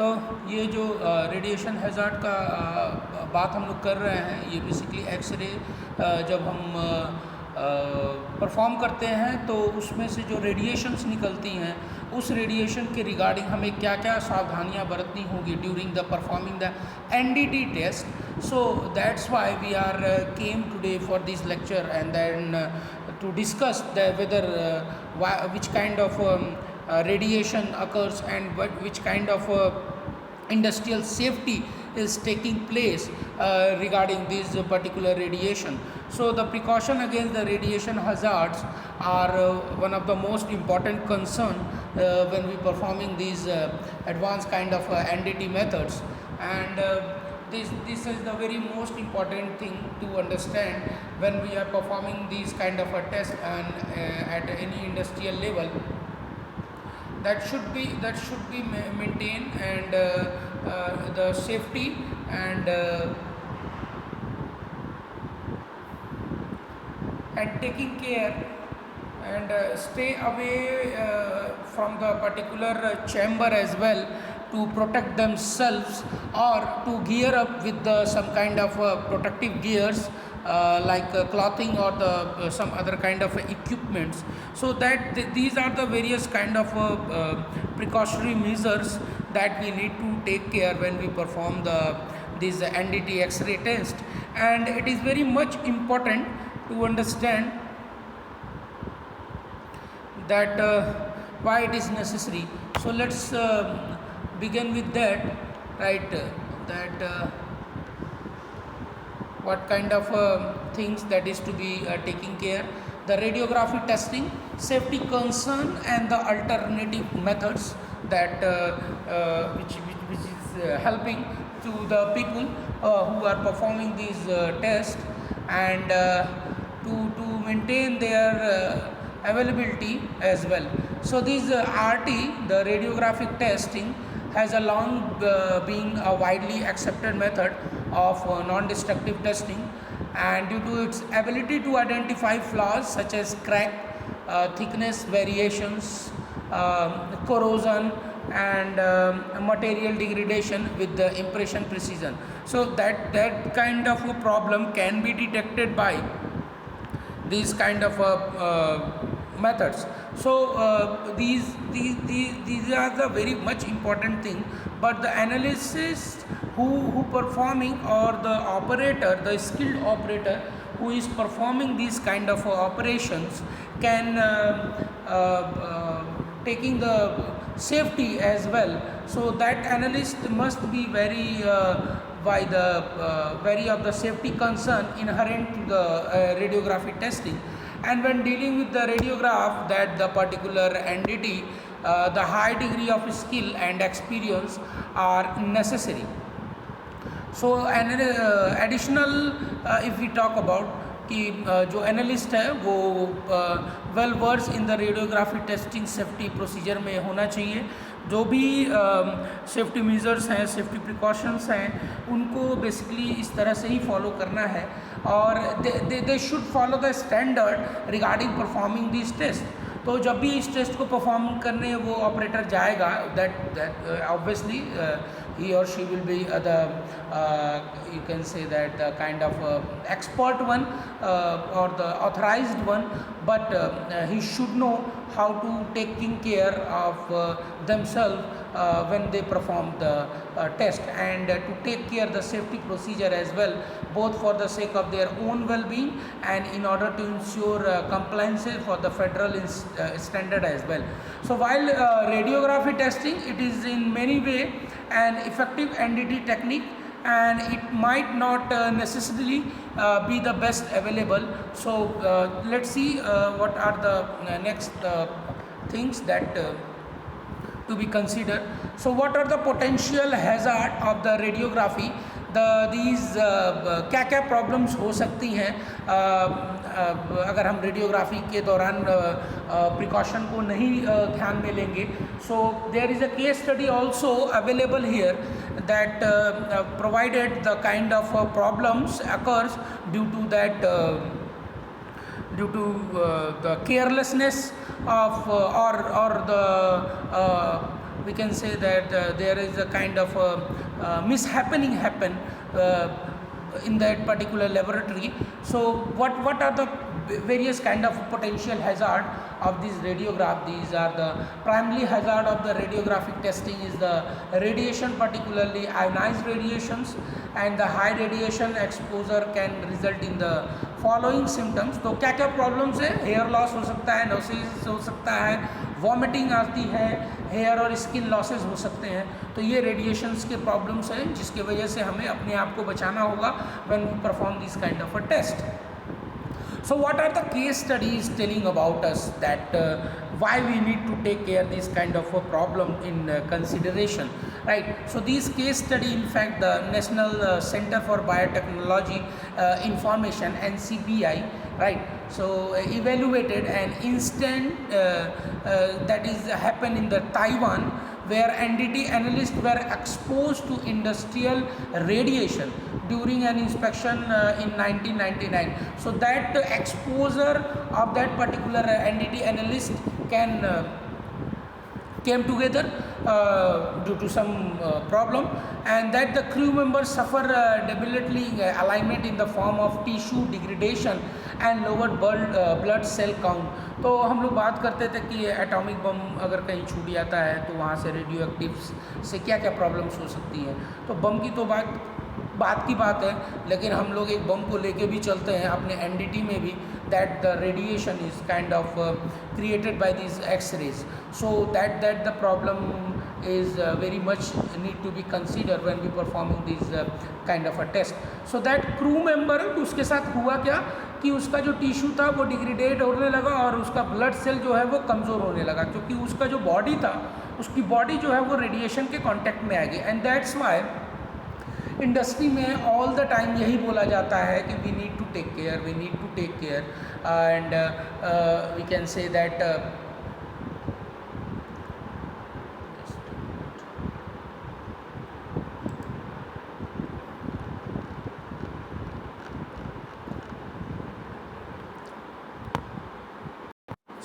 तो ये जो रेडिएशन हैज़ार्ड का बात हम लोग कर रहे हैं, ये बेसिकली एक्सरे जब हम परफॉर्म करते हैं तो उसमें से जो रेडिएशंस निकलती हैं, उस रेडिएशन के रिगार्डिंग हमें क्या क्या सावधानियां बरतनी होगी during the performing the NDT test. So that's why we are came today for this lecture and then to discuss whether which kind of radiation occurs and which kind of industrial safety is taking place regarding this particular radiation. So the precaution against the radiation hazards are one of the most important concern when we performing these advanced kind of NDT methods, and this is the very most important thing to understand when we are performing these kind of a test and at any industrial level. That should be maintained, and the safety and taking care and stay away from the particular chamber as well, to protect themselves or to gear up with some kind of protective gears like clothing or some other kind of equipments. So that these are the various kind of precautionary measures that we need to take care when we perform this NDT X-ray test. And it is very much important to understand that why it is necessary. So let's begin with that, right? What kind of things that is to be taking care: the radiography testing, safety concern, and the alternative methods that which is helping to the people who are performing these tests, and to maintain their availability as well. So this RT, the radiographic testing, has a long been a widely accepted method of non-destructive testing, and due to its ability to identify flaws such as crack, thickness variations, corrosion, and material degradation with the impression precision. So that kind of a problem can be detected by these kind of methods. So these are the very much important thing, but the analysis who performing, or the operator, the skilled operator who is performing these kind of operations, can taking the safety as well. So that analyst must be very by the very of the safety concern inherent to the radiography testing. And when dealing with the radiograph, that the particular entity, the high degree of skill and experience are necessary. So an additional if we talk about कि जो analyst है वो well verse in the radiography testing safety procedure में होना चाहिए. जो भी safety measures हैं, सेफ्टी प्रिकॉशंस हैं, उनको बेसिकली इस तरह से ही फॉलो करना है, और they should follow the standard regarding performing this test. तो जब भी इस टेस्ट को परफॉर्म करने वो ऑपरेटर जाएगा, that obviously he or she will be you can say that the kind of expert one or the authorized one, but he should know how to taking care of themselves when they perform the test, and to take care the safety procedure as well, both for the sake of their own well-being and in order to ensure compliance for the federal standard as well. So while radiography testing, it is in many way an effective NDT technique, and it might not necessarily be the best available. So let's see what are the next things that to be considered. So what are the potential hazard of the radiography? these क्या क्या problems हो सकती हैं अगर हम radiography के दौरान precaution को नहीं ध्यान में लेंगे. So there is a case study also available here that provided the kind of problems occurs due to the carelessness of or the we can say that there is a kind of mishappening happen in that particular laboratory. So what are the various kind of potential hazard of this radiograph? These are the primarily hazard of the radiographic testing is the radiation, particularly ionized radiations, and the high radiation exposure can result in the following symptoms. तो क्या क्या problems है? Hair loss हो सकता है, नोसिस हो सकता है, वॉमिटिंग आती है, हेयर और स्किन लॉसेस हो सकते हैं. तो ये रेडिएशंस के प्रॉब्लम्स हैं जिसके वजह से हमें अपने आप को बचाना होगा when we perform this kind of a test. So what are the case studies telling about us that why we need to take care this kind of a problem in consideration, right? So these case study, in fact, the National Center for Biotechnology Information, NCBI, right? So evaluated an incident that is happened in the Taiwan, where NDT analysts were exposed to industrial radiation during an inspection in 1999. So that exposure of that particular NDT analyst can came together due to some problem, and that the crew members suffer debilitating alignment in the form of tissue degradation and lowered blood cell count. तो हम लोग बात करते थे कि atomic bomb अगर कहीं छूट जाता है तो वहाँ से रेडियो एक्टिव्स से क्या क्या प्रॉब्लम्स हो सकती हैं. तो बम की तो बात की बात है, लेकिन हम लोग एक बम को लेके भी चलते हैं अपने एनडीटी में भी, that the radiation is kind of created by these X-rays. So that the problem is very much need to be considered when we performing these kind of a test. So that crew member, उसके साथ हुआ क्या कि उसका जो tissue था वो degraded होने लगा और उसका ब्लड सेल जो है वो कमज़ोर होने लगा, क्योंकि उसका जो बॉडी था, उसकी बॉडी जो है वो रेडिएशन के कांटेक्ट में आ गई. एंड दैट्स वाई इंडस्ट्री में ऑल द टाइम यही बोला जाता है कि we need to take care and we can say that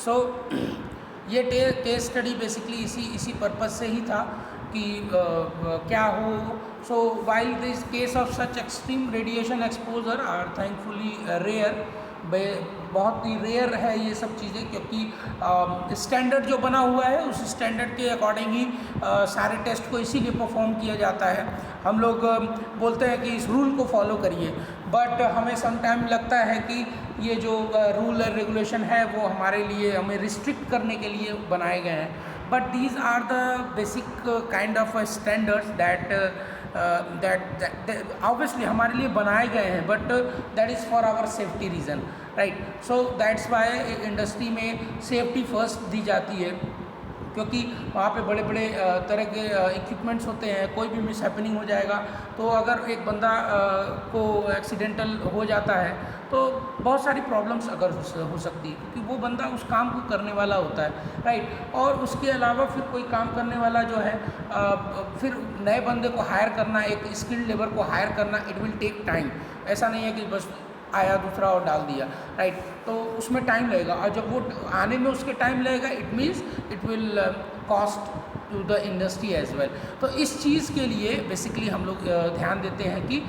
so ये केस स्टडी बेसिकली इसी पर्पज़ से ही था कि क्या हो. So while this case of such extreme radiation exposure are thankfully rare, बहुत ही रेयर है ये सब चीज़ें, क्योंकि स्टैंडर्ड जो बना हुआ है उस स्टैंडर्ड के अकॉर्डिंग ही सारे टेस्ट को इसीलिए परफॉर्म किया जाता है. हम लोग बोलते हैं कि इस रूल को फॉलो करिए, बट हमें समटाइम लगता है कि ये जो रूल और रेगुलेशन है वो हमारे लिए, हमें रिस्ट्रिक्ट करने के लिए बनाए गए हैं. But these are the basic kind of standards that obviously हमारे लिए बनाए गए हैं, but that is for our safety reason, right. So that's why industry में सेफ्टी फर्स्ट दी जाती है, क्योंकि वहाँ पे बड़े बड़े तरह के इक्विपमेंट्स होते हैं. कोई भी मिस हैपनिंग हो जाएगा तो अगर एक बंदा को एक्सीडेंटल हो जाता है तो बहुत सारी प्रॉब्लम्स अगर हो सकती है, क्योंकि वो बंदा उस काम को करने वाला होता है, राइट. और उसके अलावा फिर कोई काम करने वाला जो है फिर नए बंदे को हायर करना, एक स्किल्ड लेबर को हायर करना, इट विल टेक टाइम. ऐसा नहीं है कि बस आया दूसरा और डाल दिया, राइट. तो उसमें टाइम लगेगा, और जब वो आने में उसके टाइम लगेगा, it means it will cost to the industry as well. तो इस चीज़ के लिए बेसिकली हम लोग ध्यान देते हैं कि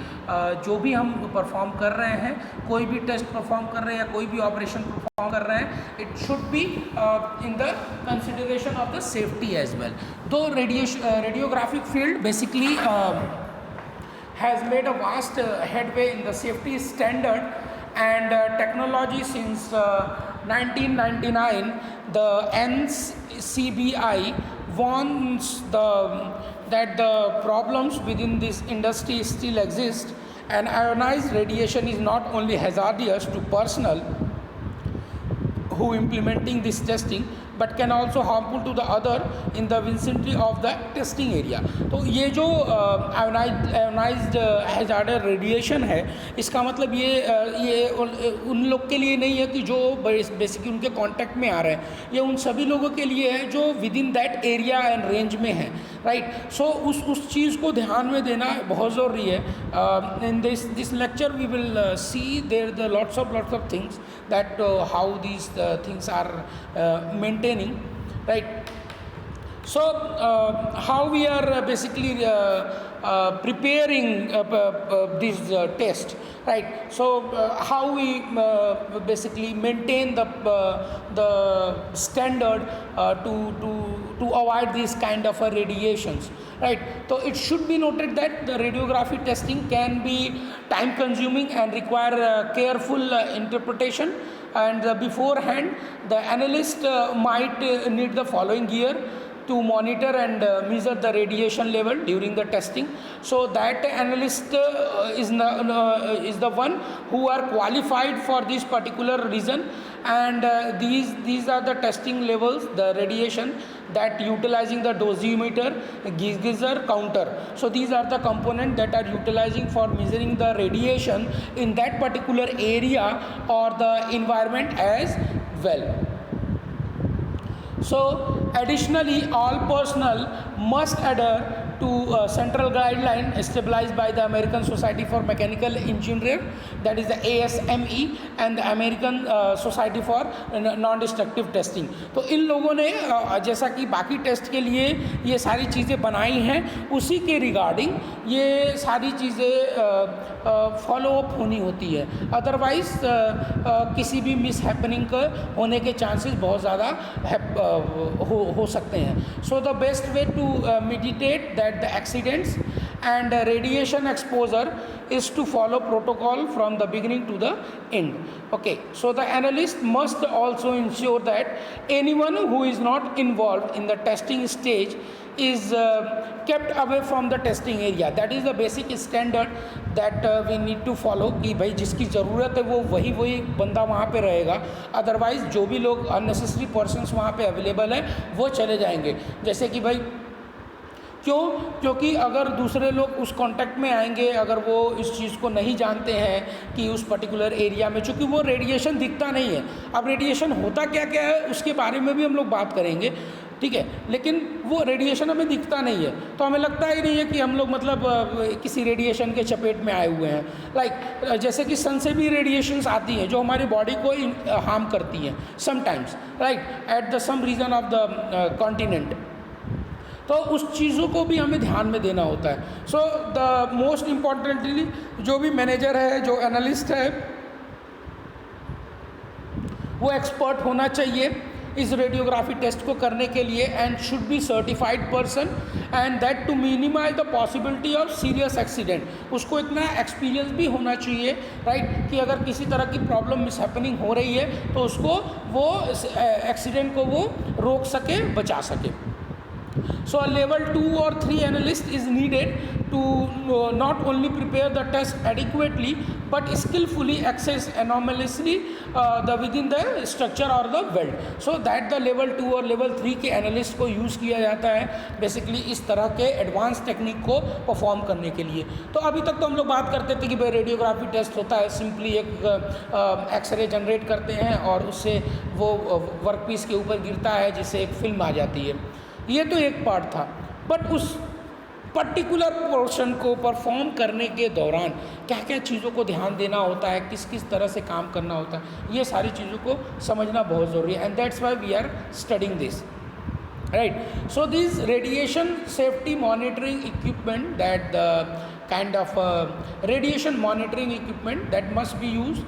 जो भी हम परफॉर्म कर रहे हैं, कोई भी टेस्ट परफॉर्म कर रहे हैं या कोई भी ऑपरेशन परफॉर्म कर रहे हैं, it should be in the consideration of the safety as well. दो radiographic field basically has made a vast headway in the safety standard and technology since 1999. The NCBI warns that the problems within this industry still exist, and ionized radiation is not only hazardous to personnel who implementing this testing but can also harmful to the other in the vicinity of the testing area. तो ये जो ionised hazards radiation है, इसका मतलब ये उन लोग के लिए नहीं है कि जो बेसिकली उनके कांटेक्ट में आ रहे हैं, ये उन सभी लोगों के लिए है जो with in that area and range में है, राइट. सो उस चीज़ को ध्यान में देना बहुत ज़रूरी है. In this lecture we will see there the lots of things that how these things are maintaining, right. So, how we are basically preparing this test, right? So, how we basically maintain the standard to avoid these kind of radiations, right? So, it should be noted that the radiography testing can be time consuming and require careful interpretation. And beforehand, the analyst might need the following gear to monitor and measure the radiation level during the testing. So that analyst is the one who are qualified for this particular reason, and these are the testing levels, the radiation that utilizing the dosimeter, geyser counter. So these are the components that are utilizing for measuring the radiation in that particular area or the environment as well. So additionally, all personnel must adhere to central guideline established by the American Society for Mechanical Engineering, that is the ASME, and the American Society for Non-Destructive Testing. तो इन लोगों ने जैसा कि बाकी test के लिए ये सारी चीज़ें बनाई हैं, उसी के रिगार्डिंग ये सारी चीज़ें फॉलो अप होनी होती है, अदरवाइज किसी भी मिस हैपनिंग होने के चांसेस बहुत ज़्यादा हो सकते हैं. So the best way to mitigate that the accidents and radiation exposure is to follow protocol from the beginning to the end. Okay, so the analyst must also ensure that anyone who is not involved in the testing stage is kept away from the testing area. That is the basic standard that we need to follow कि भाई जिसकी ज़रूरत है वो वही बंदा वहाँ पे रहेगा, अदरवाइज़ जो भी लोग अननेसेसरी पर्सन्स वहाँ पे अवेलेबल हैं वो चले जाएंगे. जैसे कि भाई क्योंकि अगर दूसरे लोग उस कांटेक्ट में आएंगे, अगर वो इस चीज़ को नहीं जानते हैं कि उस पर्टिकुलर एरिया में, चूँकि वो रेडिएशन दिखता नहीं है. अब रेडिएशन होता क्या क्या है उसके बारे में भी हम लोग बात करेंगे, ठीक है, लेकिन वो रेडिएशन हमें दिखता नहीं है, तो हमें लगता ही नहीं है कि हम लोग मतलब किसी रेडिएशन के चपेट में आए हुए हैं. लाइक जैसे कि सन से भी रेडिएशंस आती हैं जो हमारी बॉडी को हार्म करती हैं sometimes, right, at the some reason of the continent. तो उस चीज़ों को भी हमें ध्यान में देना होता है. सो द मोस्ट इम्पॉर्टेंटली जो भी मैनेजर है, जो एनालिस्ट है, वो एक्सपर्ट होना चाहिए इस रेडियोग्राफी टेस्ट को करने के लिए, and should be certified person, and that to minimize the possibility of serious accident. उसको इतना एक्सपीरियंस भी होना चाहिए, राइट, कि अगर किसी तरह की प्रॉब्लम मिस हैपनिंग हो रही है तो उसको वो एक्सीडेंट को वो रोक सके, बचा सके. So a level 2 or 3 analyst is needed to not only prepare the test adequately but skillfully access anomalously within the structure or the weld. So that the level 2 और level 3 के analyst को use किया जाता है basically इस तरह के advance technique को परफॉर्म करने के लिए. तो अभी तक तो हम लोग बात करते थे कि भाई रेडियोग्राफी टेस्ट होता है, सिंपली एक एक्सरे जनरेट करते हैं और उससे वो वर्कपीस के ऊपर गिरता है जिससे एक फिल्म आ जाती है. ये तो एक पार्ट था, बट उस पर्टिकुलर पोर्शन को परफॉर्म करने के दौरान क्या क्या चीज़ों को ध्यान देना होता है, किस किस तरह से काम करना होता है, ये सारी चीज़ों को समझना बहुत ज़रूरी है. And that's why we are studying this, right. So this radiation safety monitoring equipment, that the kind of radiation monitoring equipment that must be used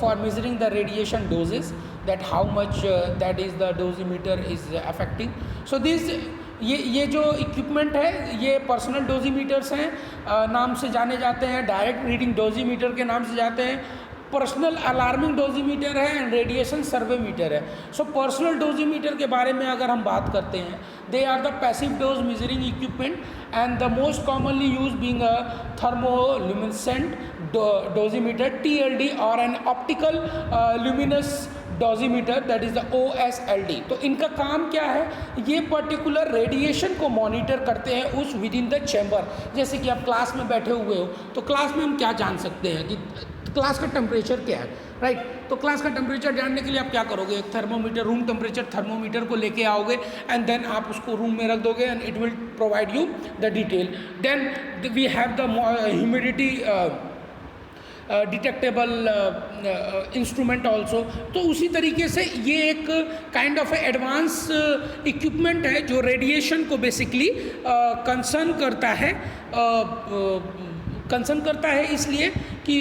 for measuring the radiation doses, that how much that is the dosimeter is affecting. So this ये जो equipment है ये personal डोजीमीटर्स हैं, नाम से जाने जाते हैं, डायरेक्ट रीडिंग डोजीमीटर के नाम से जाते हैं, पर्सनल अलार्मिंग डोजीमीटर है एंड रेडिएशन सर्वे मीटर है. सो पर्सनल डोजीमीटर के बारे में अगर हम बात करते हैं, they are the passive dose measuring equipment and the most commonly used being a thermoluminescent dosimeter TLD और an optical luminous dosimeter, that is the OSLD. तो इनका काम क्या है, ये पर्टिकुलर रेडिएशन को मॉनिटर करते हैं उस विद इन द चैम्बर. जैसे कि आप क्लास में बैठे हुए हो तो क्लास में हम क्या जान सकते हैं कि क्लास का टेम्परेचर क्या है, राइट. तो क्लास का टेम्परेचर जानने के लिए आप क्या करोगे, एक थर्मोमीटर, रूम टेम्परेचर थर्मोमीटर को लेके आओगे एंड देन आप उसको रूम में रख दोगे and it will provide you the detail. Then we have the humidity detectable instrument also. तो उसी तरीके से ये एक काइंड ऑफ एडवांस इक्विपमेंट है जो रेडिएशन को बेसिकली कंसर्न करता है इसलिए कि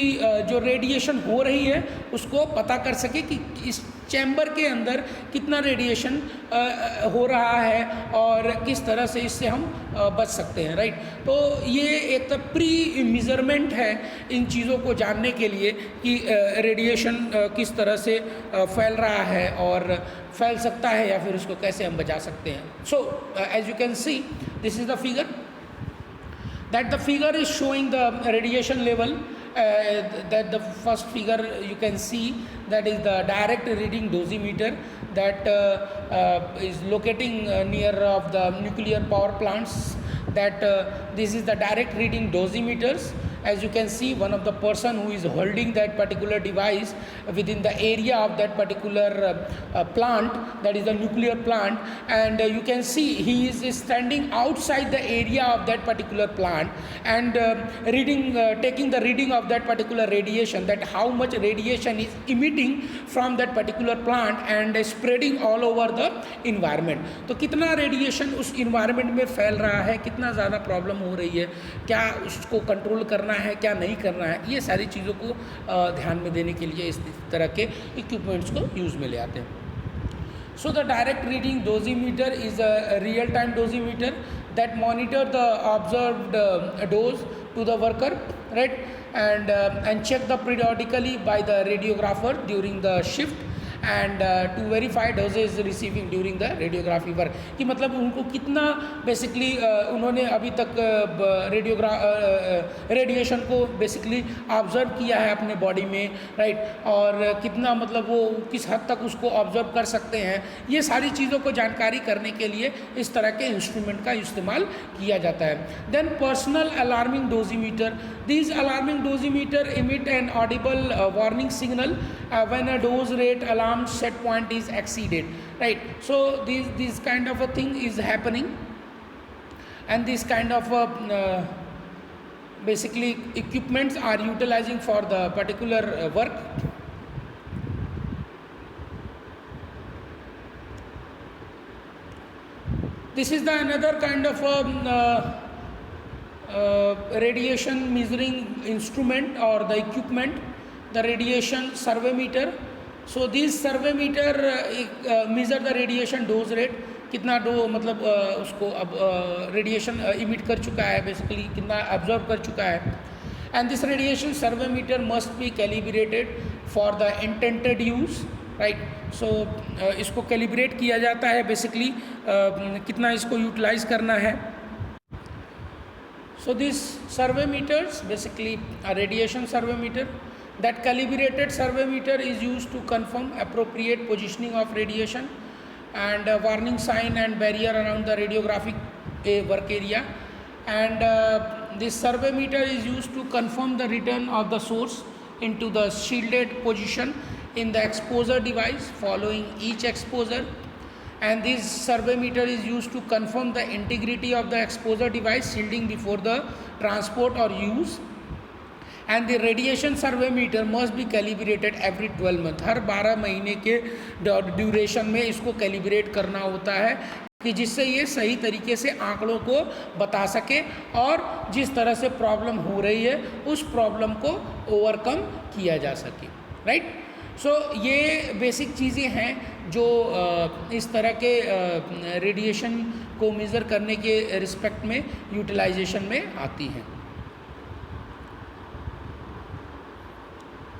जो रेडिएशन हो रही है उसको पता कर सके कि इस चैम्बर के अंदर कितना रेडिएशन हो रहा है और किस तरह से इससे हम बच सकते हैं, राइट। तो ये एक प्री मेजरमेंट है इन चीज़ों को जानने के लिए कि रेडिएशन किस तरह से फैल रहा है और फैल सकता है या फिर उसको कैसे हम बचा सकते हैं। So as you can see, this is the figure, that the figure is showing the radiation level, that the first figure you can see, that is the direct reading dosimeter that is locating near of the nuclear power plants, that this is the direct reading dosimeters. As you can see, one of the person who is holding that particular device within the area of that particular plant, that is the nuclear plant, and you can see he is standing outside the area of that particular plant and taking the reading of that particular radiation, that how much radiation is emitting from that particular plant and spreading all over the environment. तो कितना radiation उस environment में फैल रहा है, कितना ज़्यादा problem हो रही है, क्या उसको कंट्रोल करना है, क्या नहीं करना है, ये सारी चीज़ों को ध्यान में देने के लिए इस तरह के इक्विपमेंट्स को यूज़ में ले आते हैं। So the direct reading dosimeter is a real time dosimeter that monitor the observed dose to the worker, right, and check the periodically by the radiographer during the shift and to verify doses receiving during the radiography work। कि मतलब उनको कितना basically उन्होंने अभी तक radiation को basically observe किया है अपने बॉडी में, राइट, और कितना मतलब वो किस हद तक उसको ऑब्जर्व कर सकते हैं, ये सारी चीज़ों को जानकारी करने के लिए इस तरह के इंस्ट्रूमेंट का इस्तेमाल किया जाता है। Then personal alarming dosimeter, these alarming dosimeter emit an audible warning signal when a dose rate alarm set point is exceeded, right. So this kind of a thing is happening, and this kind of basically equipments are utilizing for the particular work. This is the another kind of radiation measuring instrument or the equipment, the radiation survey meter. So this survey meter measure the radiation dose rate, कितना मतलब उसको अब radiation emit कर चुका है, basically कितना observe कर चुका है। And this radiation survey meter must be calibrated for the intended use, right. So इसको कैलिब्रेट किया जाता है बेसिकली कितना इसको यूटिलाइज करना है। So these survey meters, basically a radiation survey meter, that calibrated survey meter is used to confirm appropriate positioning of radiation and warning sign and barrier around the radiographic work area. And this survey meter is used to confirm the return of the source into the shielded position in the exposure device following each exposure. And this survey meter is used to confirm the integrity of the exposure device shielding before the transport or use. And the radiation survey meter must be calibrated every 12 months. हर 12 महीने के duration में इसको calibrate करना होता है कि जिससे ये सही तरीके से आंकड़ों को बता सके और जिस तरह से प्रॉब्लम हो रही है उस प्रॉब्लम को ओवरकम किया जा सके, राइट। सो ये बेसिक चीज़ें हैं जो इस तरह के रेडिएशन को मेज़र करने के रिस्पेक्ट में यूटिलाइजेशन में आती हैं।